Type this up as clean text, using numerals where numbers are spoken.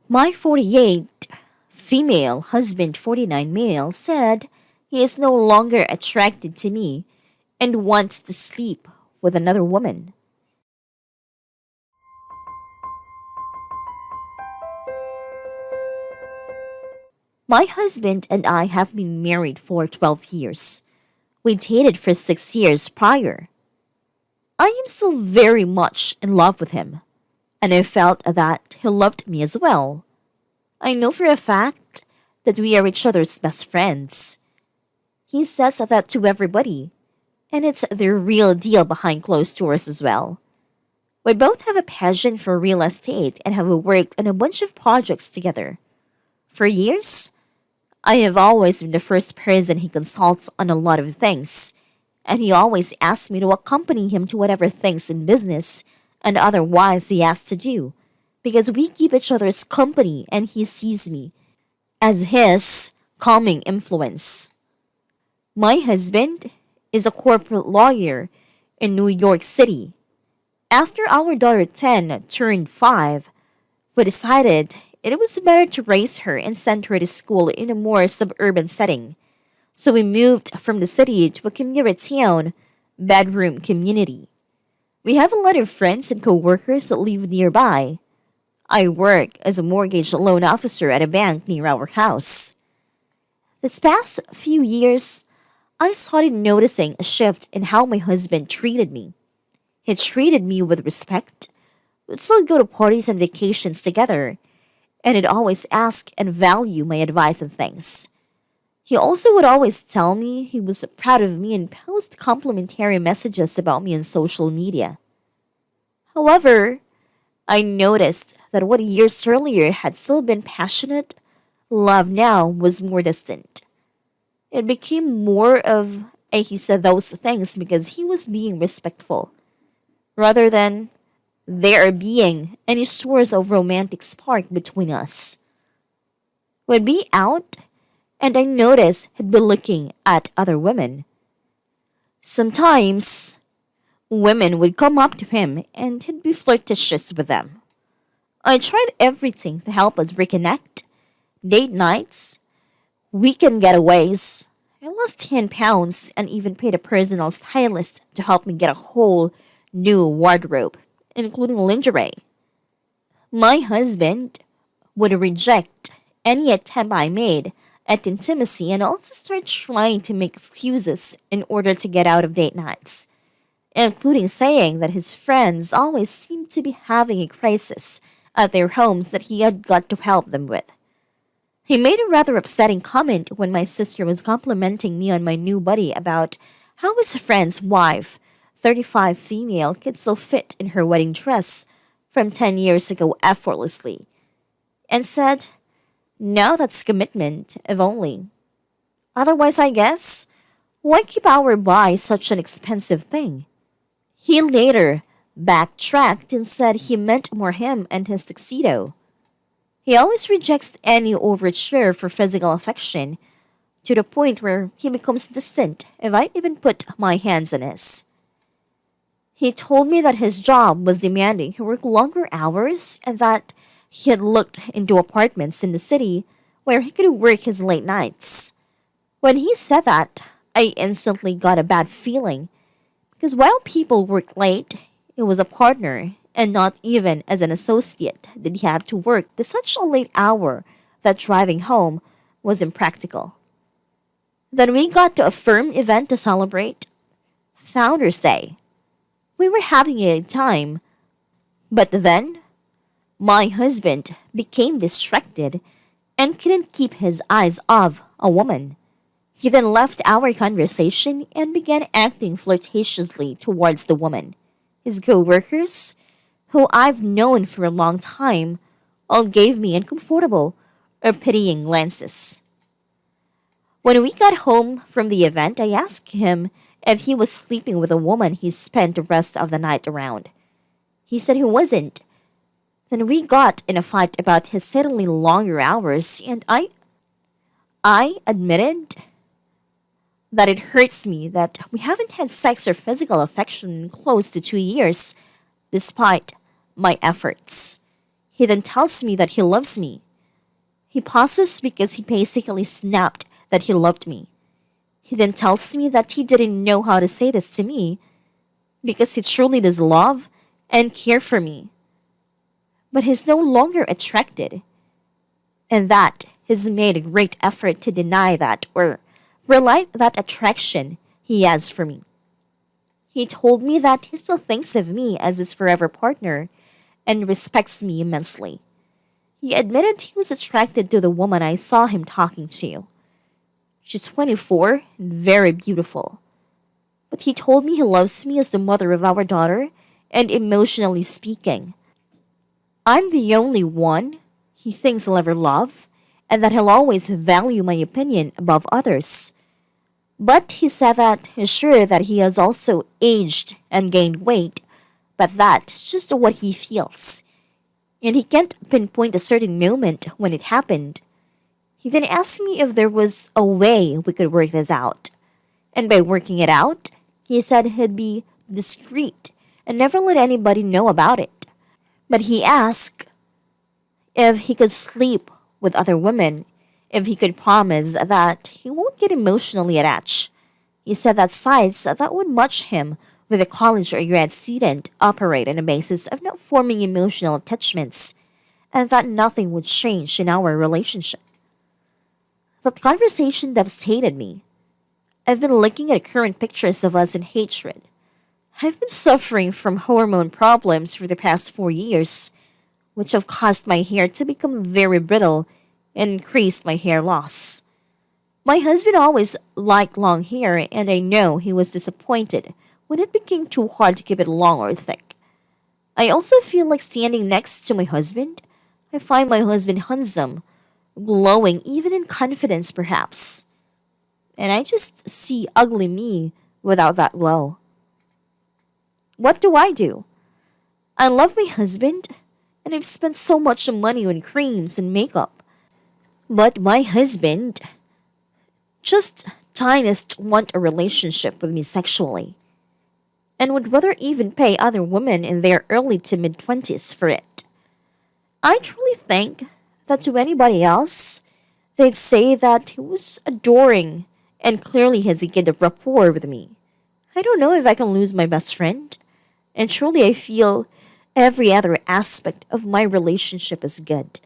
My 48 female husband, 49 male, said he is no longer attracted to me and wants to sleep with another woman. My husband and I have been married for 12 years. We dated for 6 years prior. I am still very much in love with him, and I felt that he loved me as well. I know for a fact that we are each other's best friends. He says that to everybody, and it's the real deal behind closed doors as well. We both have a passion for real estate and have worked on a bunch of projects together. For years, I have always been the first person he consults on a lot of things, and he always asks me to accompany him to whatever things in business and otherwise he has to do, because we keep each other's company and he sees me as his calming influence. My husband is a corporate lawyer in New York City. After our daughter 10 turned 5, we decided it was better to raise her and send her to school in a more suburban setting. So we moved from the city to a community town bedroom community. We have a lot of friends and coworkers that live nearby. I work as a mortgage loan officer at a bank near our house. This past few years, I started noticing a shift in how my husband treated me. He treated me with respect. We'd still go to parties and vacations together, and he'd always ask and value my advice and things. He also would always tell me he was proud of me and post complimentary messages about me on social media. However, I noticed that what years earlier had still been passionate, love now was more distant. It became more of a he said those things because he was being respectful, rather than there being any source of romantic spark between us. We'd be out, and I noticed he'd be looking at other women. Sometimes, women would come up to him and he'd be flirtatious with them. I tried everything to help us reconnect: date nights, weekend getaways. I lost 10 pounds and even paid a personal stylist to help me get a whole new wardrobe, including lingerie. My husband would reject any attempt I made at intimacy and also start trying to make excuses in order to get out of date nights, including saying that his friends always seemed to be having a crisis at their homes that he had got to help them with. He made a rather upsetting comment when my sister was complimenting me on my new body about how his friend's wife, 35 female, could still fit in her wedding dress from 10 years ago effortlessly, and said, now that's commitment, if only. Otherwise, I guess, why keep our buy such an expensive thing? He later backtracked and said he meant more him and his tuxedo. He always rejects any overture for physical affection, to the point where he becomes distant if I even put my hands on his. He told me that his job was demanding he work longer hours and that he had looked into apartments in the city where he could work his late nights. When he said that, I instantly got a bad feeling because while people work late, it was a partner and not even as an associate did he have to work to such a late hour that driving home was impractical. Then we got to a firm event to celebrate Founders Day. We were having a time, but then my husband became distracted and couldn't keep his eyes off a woman. He then left our conversation and began acting flirtatiously towards the woman. His co-workers, who I've known for a long time, all gave me uncomfortable or pitying glances. When we got home from the event, I asked him if he was sleeping with a woman he spent the rest of the night around. He said he wasn't. Then we got in a fight about his suddenly longer hours, and I admitted that it hurts me that we haven't had sex or physical affection in close to 2 years, despite my efforts. He then tells me that he loves me. He pauses because he basically snapped that he loved me. He then tells me that he didn't know how to say this to me because he truly does love and care for me. But he's no longer attracted, and that he's made a great effort to deny that or relight that attraction he has for me. He told me that he still thinks of me as his forever partner and respects me immensely. He admitted he was attracted to the woman I saw him talking to. She's 24 and very beautiful. But he told me he loves me as the mother of our daughter, and emotionally speaking, I'm the only one he thinks he'll ever love, and that he'll always value my opinion above others. But he said that he's sure that he has also aged and gained weight, but that's just what he feels. And he can't pinpoint a certain moment when it happened. He then asked me if there was a way we could work this out. And by working it out, he said he'd be discreet and never let anybody know about it. But he asked if he could sleep with other women, if he could promise that he won't get emotionally attached. He said that sites that would match him with a college or grad student operate on a basis of not forming emotional attachments, and that nothing would change in our relationship. That conversation devastated me. I've been looking at current pictures of us in hatred. I've been suffering from hormone problems for the past 4 years, which have caused my hair to become very brittle and increased my hair loss. My husband always liked long hair, and I know he was disappointed when it became too hard to keep it long or thick. I also feel like standing next to my husband. I find my husband handsome, glowing even in confidence perhaps. And I just see ugly me without that glow. What do? I love my husband, and I've spent so much money on creams and makeup. But my husband just tiniest want a relationship with me sexually, and would rather even pay other women in their early to mid-20s for it. I truly think that to anybody else, they'd say that he was adoring and clearly has a good rapport with me. I don't know if I can lose my best friend, and truly I feel every other aspect of my relationship is good.